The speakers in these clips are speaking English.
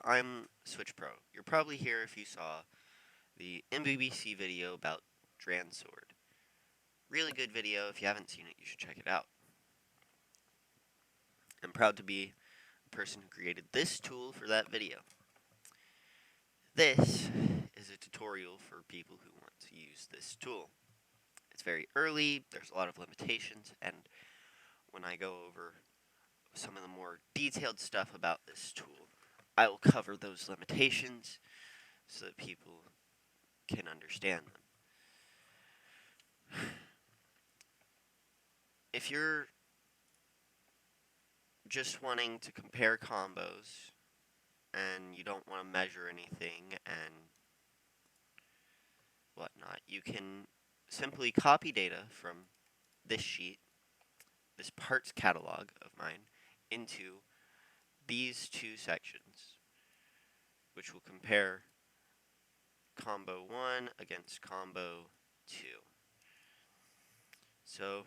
I'm Switch Pro. You're probably here if you saw the MBBC video about Dran Sword. Really good video. If you haven't seen it, you should check it out. I'm proud to be the person who created this tool for that video. This is a tutorial for people who want to use this tool. It's very early, there's a lot of limitations, and when I go over some of the more detailed stuff about this tool, I will cover those limitations so that people can understand them. If you're just wanting to compare combos and you don't want to measure anything and whatnot, you can simply copy data from this sheet, this parts catalog of mine, into these two sections, which will compare combo 1 against combo 2. So,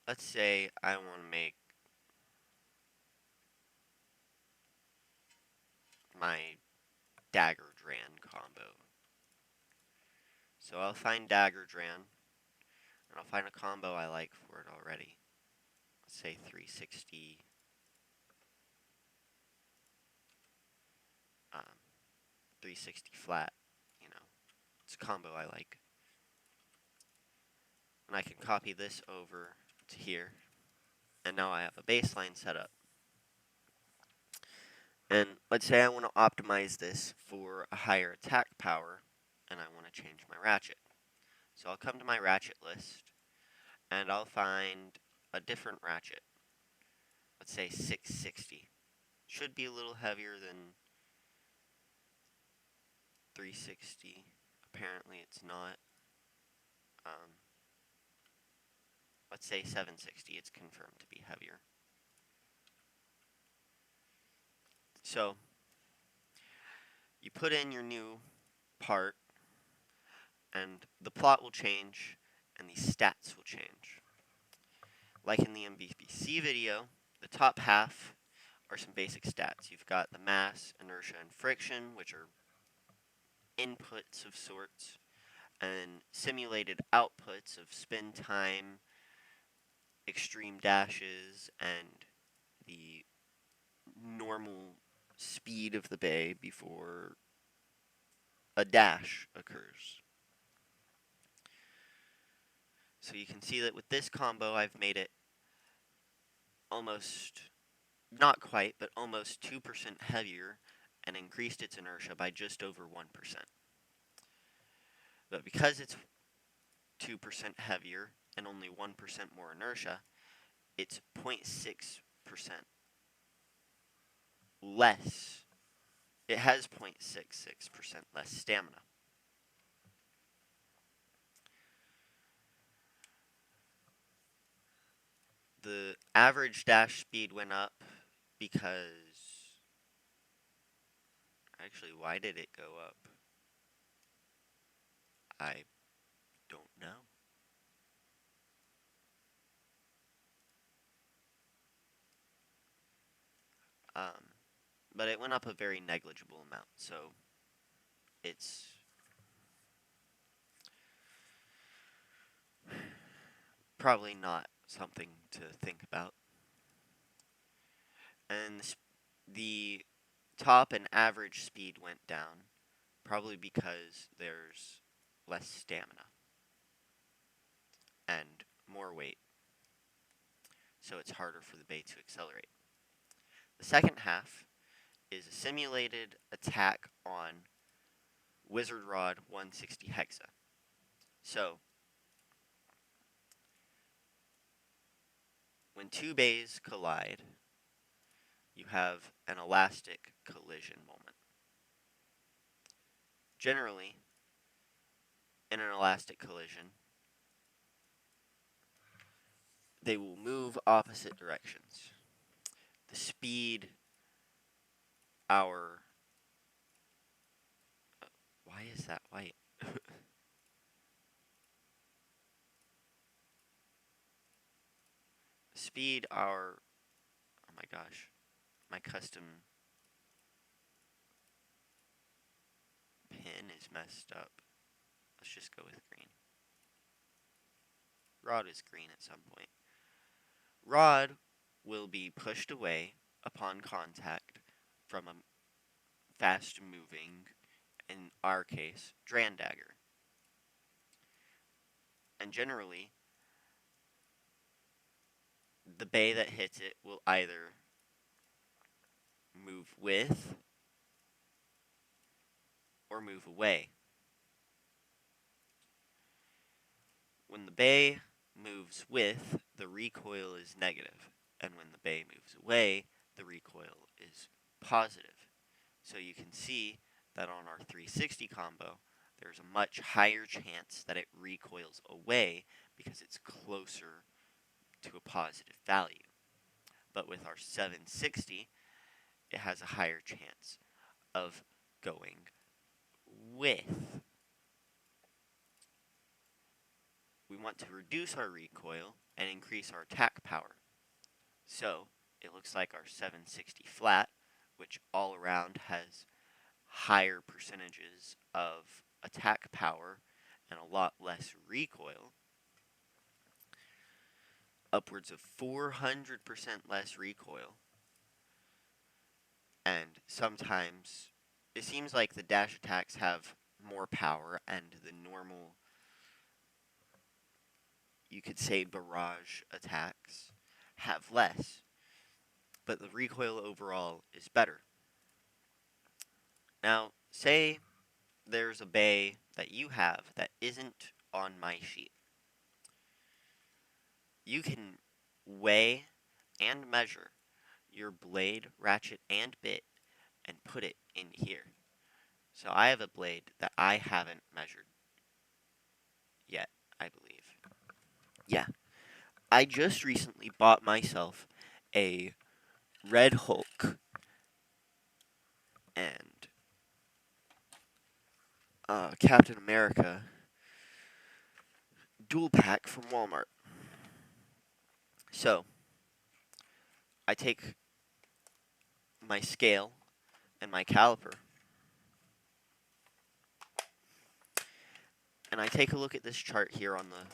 let's say I want to make my Dagger Dran combo. So I'll find Dagger Dran, and I'll find a combo I like for it already. Let's say 360, 360 flat, it's a combo I like. And I can copy this over to here, and now I have a baseline set up. And let's say I want to optimize this for a higher attack power, and I want to change my ratchet. So I'll come to my ratchet list, and I'll find a different ratchet. Let's say 660. Should be a little heavier than 360. Apparently it's not. Let's say 760. It's confirmed to be heavier. So you put in your new part, and the plot will change, and the stats will change. Like in the MVPC video, the top half are some basic stats. You've got the mass, inertia, and friction, which are inputs of sorts, and simulated outputs of spin time, extreme dashes, and the normal speed of the bay before a dash occurs. So you can see that with this combo, I've made it almost, not quite, but almost 2% heavier and increased its inertia by just over 1%. But because it's 2% heavier and only 1% more inertia, it's 0.6% less. It has 0.66% less stamina. The average dash speed went up because... Actually, why did it go up? I don't know. But it went up a very negligible amount, so it's probably not something to think about. And the top and average speed went down, probably because there's less stamina and more weight, so it's harder for the bay to accelerate. The second half is a simulated attack on Wizard Rod 160 Hexa. So, when two bays collide, you have an elastic collision moment. Generally, in an elastic collision, they will move opposite directions. The speed our... why is that white? Speed our... oh my gosh. My custom pin is messed up. Let's just go with green. Rod is green at some point. Rod will be pushed away upon contact from a fast-moving, in our case, Drandaggr. And generally, the bay that hits it will either move with or move away. When the bay moves with, the recoil is negative, and when the bay moves away, the recoil is positive. So you can see that on our 360 combo, there's a much higher chance that it recoils away because it's closer to a positive value. But with our 760, it has a higher chance of going with. We want to reduce our recoil and increase our attack power. So it looks like our 760 flat, which all around has higher percentages of attack power and a lot less recoil, upwards of 400% less recoil. And sometimes it seems like the dash attacks have more power and the normal, you could say, barrage attacks have less, but the recoil overall is better. Now, say there's a bay that you have that isn't on my sheet. You can weigh and measure your blade, ratchet, and bit and put it in here. So I have a blade that I haven't measured yet, I believe. Yeah. I just recently bought myself a Red Hulk and Captain America dual pack from Walmart. So, I take my scale and my caliper, and I take a look at this chart here on the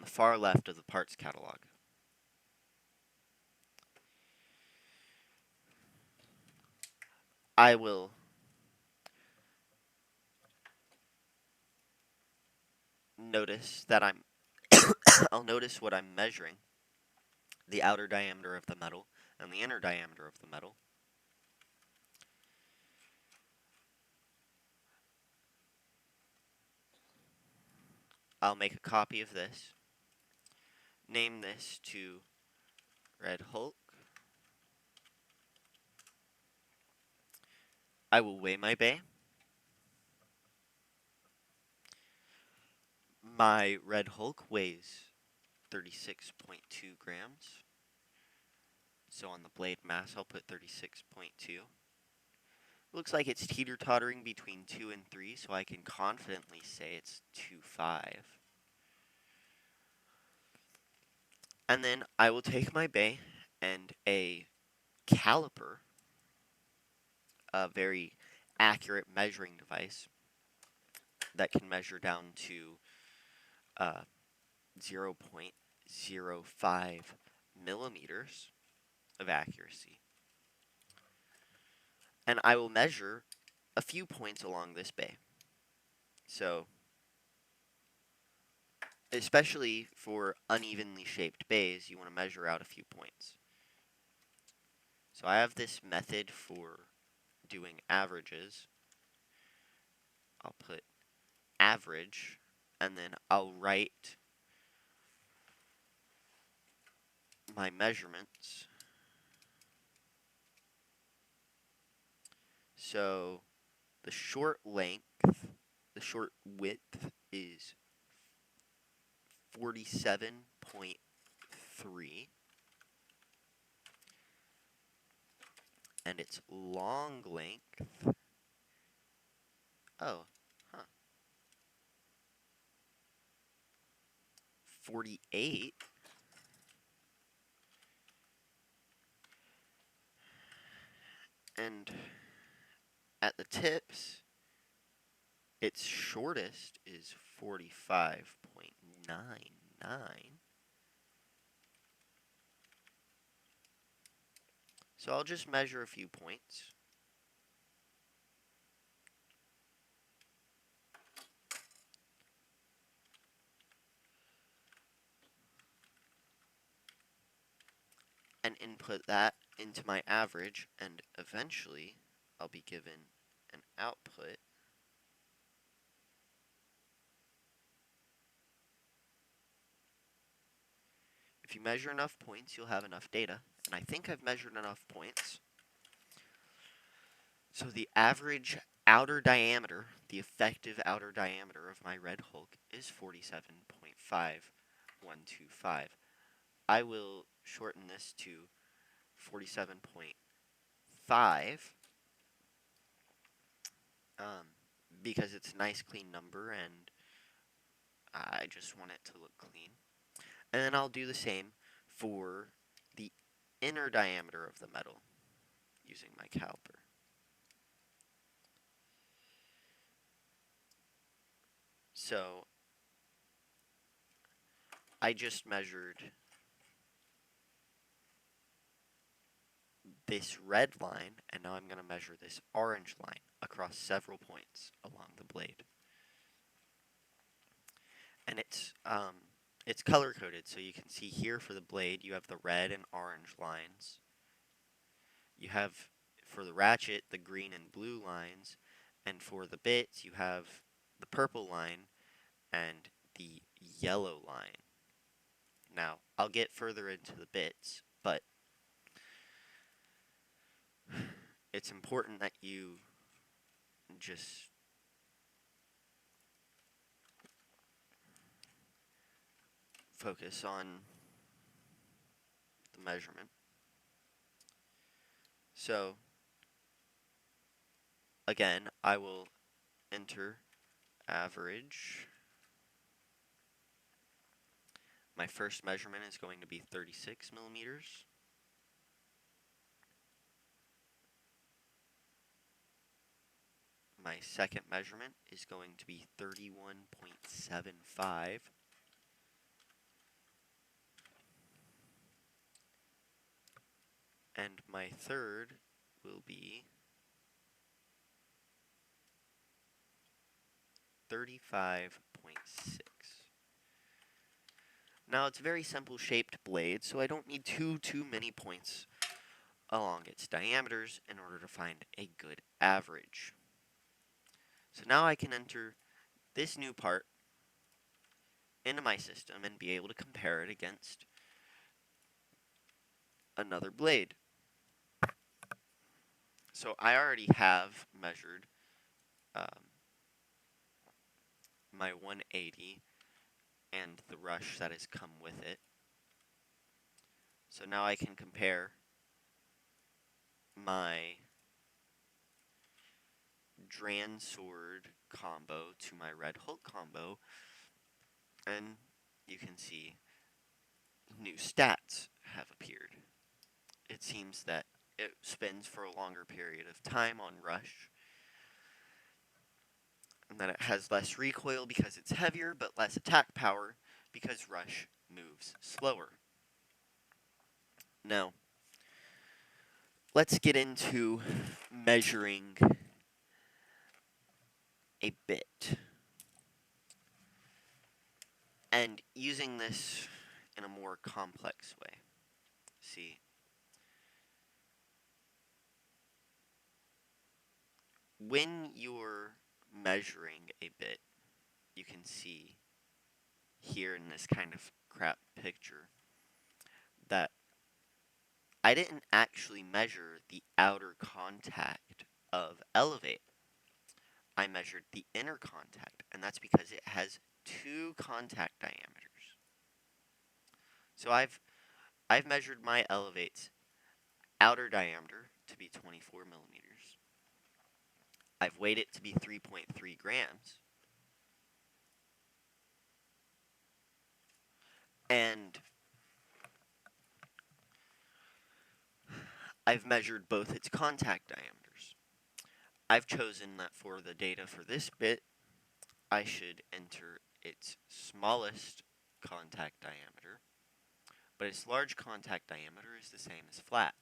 far left of the parts catalog. I will notice that I'll notice what I'm measuring, the outer diameter of the metal and the inner diameter of the metal. I'll make a copy of this, name this to Red Hulk. I will weigh my bay. My Red Hulk weighs 36.2 grams. So on the blade mass, I'll put 36.2. Looks like it's teeter-tottering between 2 and 3, so I can confidently say it's 2.5. And then I will take my bay and a caliper, a very accurate measuring device that can measure down to 0.05 millimeters of accuracy. And I will measure a few points along this bay. So, especially for unevenly shaped bays, you want to measure out a few points. So I have this method for doing averages. I'll put average, and then I'll write my measurements. So the short width is 47.3, and its long length, 48, and at the tips, its shortest is 45.99. So I'll just measure a few points. And input that into my average, and eventually I'll be given an output if you measure enough points, you'll have enough data. And I think I've measured enough points. So the average outer diameter, the effective outer diameter of my Red Hulk is 47.5125. I will shorten this to 47.5 because it's a nice clean number and I just want it to look clean. And then I'll do the same for the inner diameter of the metal using my caliper. So I just measured this red line, and now I'm going to measure this orange line across several points along the blade. And it's color coded, so you can see here for the blade you have the red and orange lines. You have for the ratchet the green and blue lines, and for the bits you have the purple line and the yellow line. Now, I'll get further into the bits, but it's important that you just focus on the measurement. So, again, I will enter average. My first measurement is going to be 36 millimeters. My second measurement is going to be 31.75. And my third will be 35.6. Now it's a very simple shaped blade, so I don't need too many points along its diameters in order to find a good average. So now I can enter this new part into my system and be able to compare it against another blade. So I already have measured my 180 and the rush that has come with it. So now I can compare my Dran Sword combo to my Red Hulk combo, and you can see new stats have appeared. It seems that it spins for a longer period of time on rush, and that it has less recoil because it's heavier, but less attack power because rush moves slower. Now, let's get into measuring a bit and using this in a more complex way. See, when you're measuring a bit, you can see here in this kind of crap picture that I didn't actually measure the outer contact of Elevate. I measured the inner contact, and that's because it has two contact diameters. So I've measured my Elevate's outer diameter to be 24 millimeters. I've weighed it to be 3.3 grams. And I've measured both its contact diameters. I've chosen that for the data for this bit, I should enter its smallest contact diameter, but its large contact diameter is the same as flat.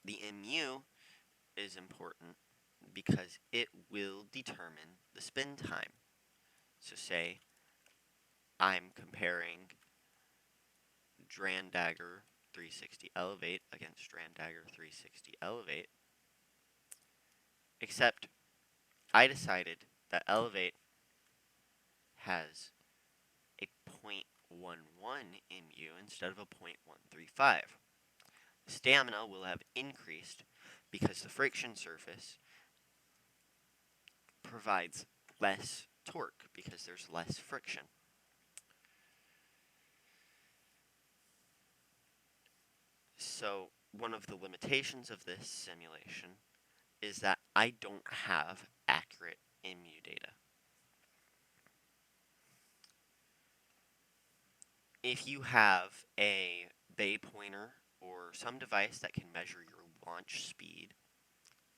The mu is important because it will determine the spin time. So say I'm comparing Drandager 360 Elevate against Drandager 360 Elevate, except I decided that Elevate has a 0.11 mu instead of a 0.135. Stamina will have increased because the friction surface provides less torque because there's less friction. So one of the limitations of this simulation is that I don't have accurate mu data. If you have a bay pointer or some device that can measure your launch speed,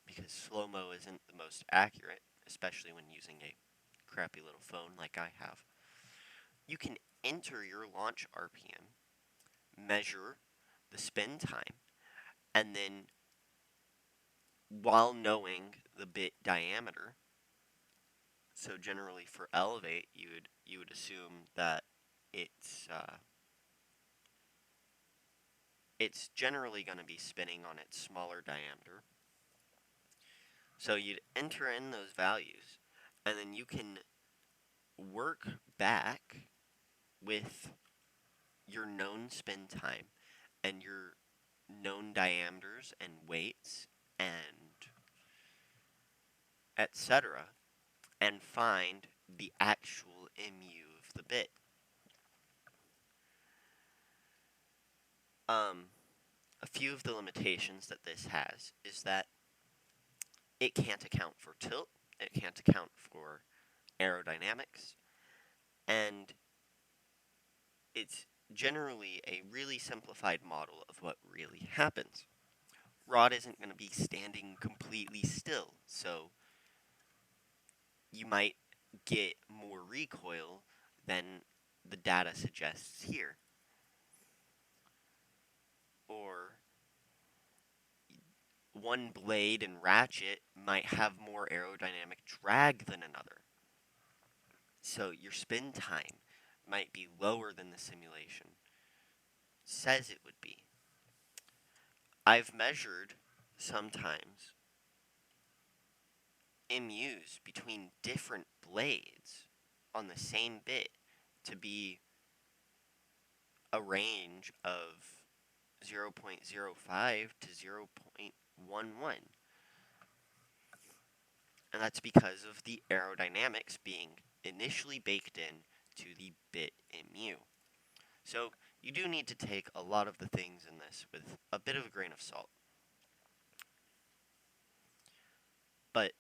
because slow-mo isn't the most accurate, especially when using a crappy little phone like I have, you can enter your launch RPM, measure the spin time, and then while knowing the bit diameter, so generally for Elevate, you would assume that it's generally going to be spinning on its smaller diameter. So you'd enter in those values, and then you can work back with your known spin time and your known diameters and weights and etc. and find the actual mu of the bit. A few of the limitations that this has is that it can't account for tilt, it can't account for aerodynamics, and it's generally a really simplified model of what really happens. Rod isn't going to be standing completely still, so you might get more recoil than the data suggests here. Or one blade and ratchet might have more aerodynamic drag than another. So your spin time might be lower than the simulation says it would be. I've measured sometimes MUs between different blades on the same bit to be a range of 0.05 to 0.11. And that's because of the aerodynamics being initially baked in to the bit mu. So you do need to take a lot of the things in this with a bit of a grain of salt. But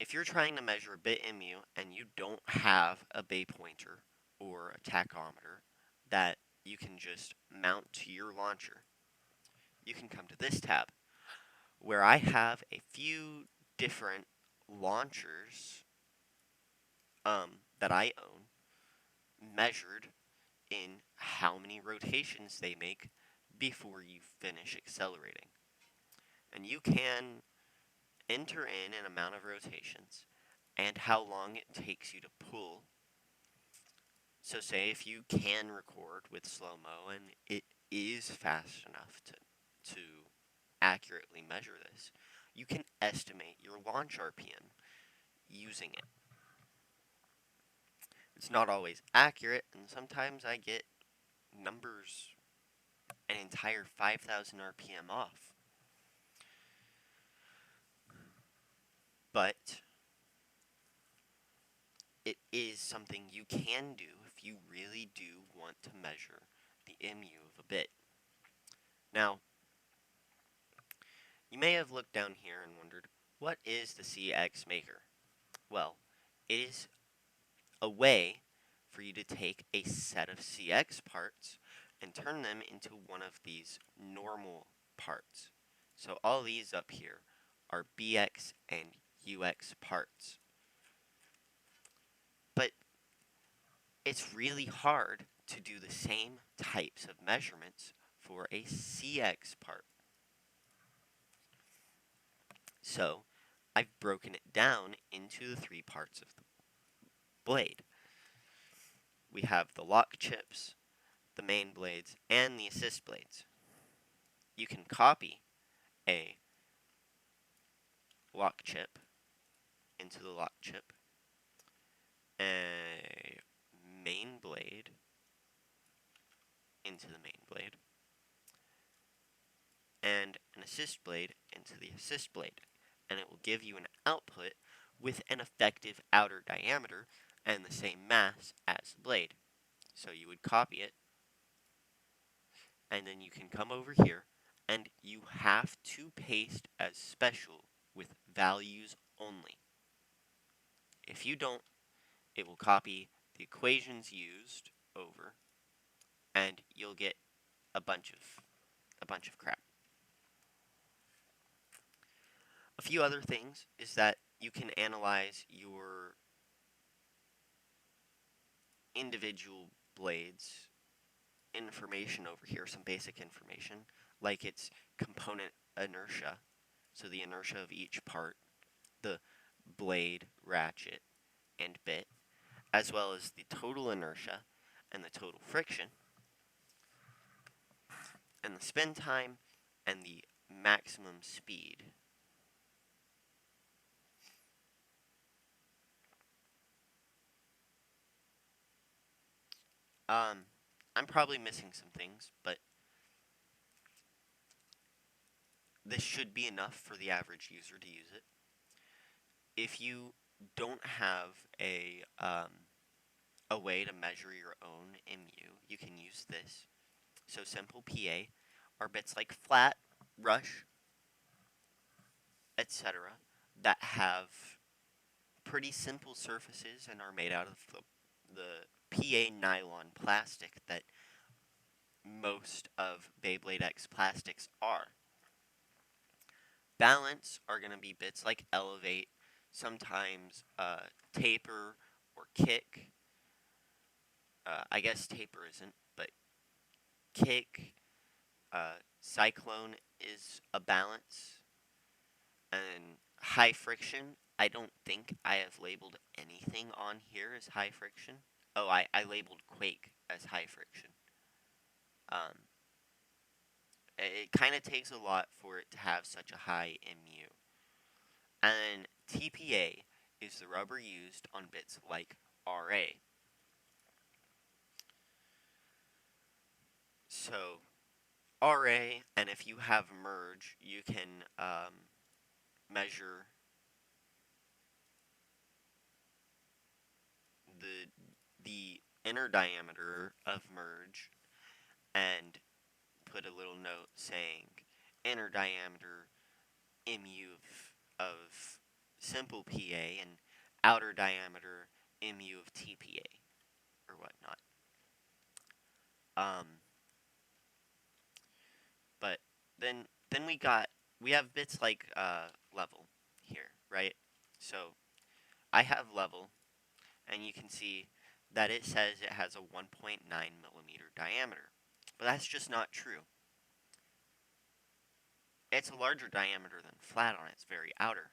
if you're trying to measure a bit mu and you don't have a bay pointer or a tachometer that you can just mount to your launcher, you can come to this tab where I have a few different launchers that I own measured in how many rotations they make before you finish accelerating. And you can enter in an amount of rotations and how long it takes you to pull. So say if you can record with slow-mo and it is fast enough to accurately measure this, you can estimate your launch RPM using it. It's not always accurate, and sometimes I get numbers an entire 5,000 RPM off. But it is something you can do if you really do want to measure the mu of a bit. Now, you may have looked down here and wondered, what is the CX maker? Well, it is a way for you to take a set of CX parts and turn them into one of these normal parts. So all these up here are BX and UX parts. it's really hard to do the same types of measurements for a CX part. So I've broken it down into the 3 parts of the blade. We have the lock chips, the main blades, and the assist blades. You can copy a lock chip into the lock chip, a main blade into the main blade, and an assist blade into the assist blade, and it will give you an output with an effective outer diameter and the same mass as the blade. So you would copy it, and then you can come over here, and you have to paste as special with values only. If you don't, it will copy the equations used over, and you'll get a bunch of crap. A few other things is that you can analyze your individual blades information over here, some basic information, like its component inertia, so the inertia of each part, the blade, ratchet, and bit, as well as the total inertia and the total friction, and the spin time, and the maximum speed. I'm probably missing some things, but this should be enough for the average user to use it. If you don't have a way to measure your own MU, you can use this. So simple PA are bits like flat, rush, etc. that have pretty simple surfaces and are made out of the PA nylon plastic that most of Beyblade X plastics are. Balance are going to be bits like elevate, sometimes taper or kick. I guess taper isn't, but kick, cyclone is a balance, and high friction, I don't think I have labeled anything on here as high friction. Oh, I labeled quake as high friction. Um, it kind of takes a lot for it to have such a high MU. And TPA is the rubber used on bits like RA. So RA, and if you have merge, you can measure the inner diameter of merge and put a little note saying inner diameter MU of simple PA and outer diameter MU of TPA or whatnot. But then we have bits like level here, right? So I have level, and you can see that it says it has a 1.9 millimeter diameter, but that's just not true. It's a larger diameter than flat on its very outer.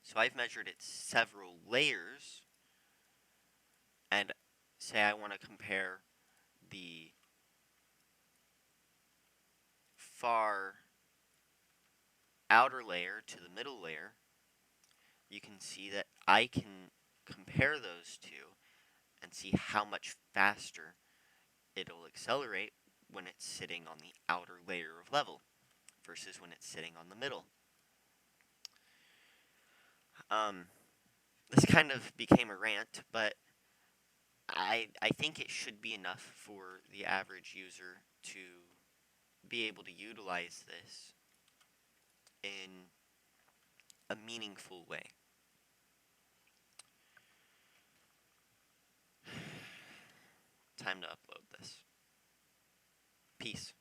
So I've measured its several layers, and say I want to compare the far outer layer to the middle layer. You can see that I can compare those two and see how much faster it'll accelerate when it's sitting on the outer layer of level versus when it's sitting on the middle. This kind of became a rant, but I think it should be enough for the average user to be able to utilize this in a meaningful way. Time to upload this. Peace.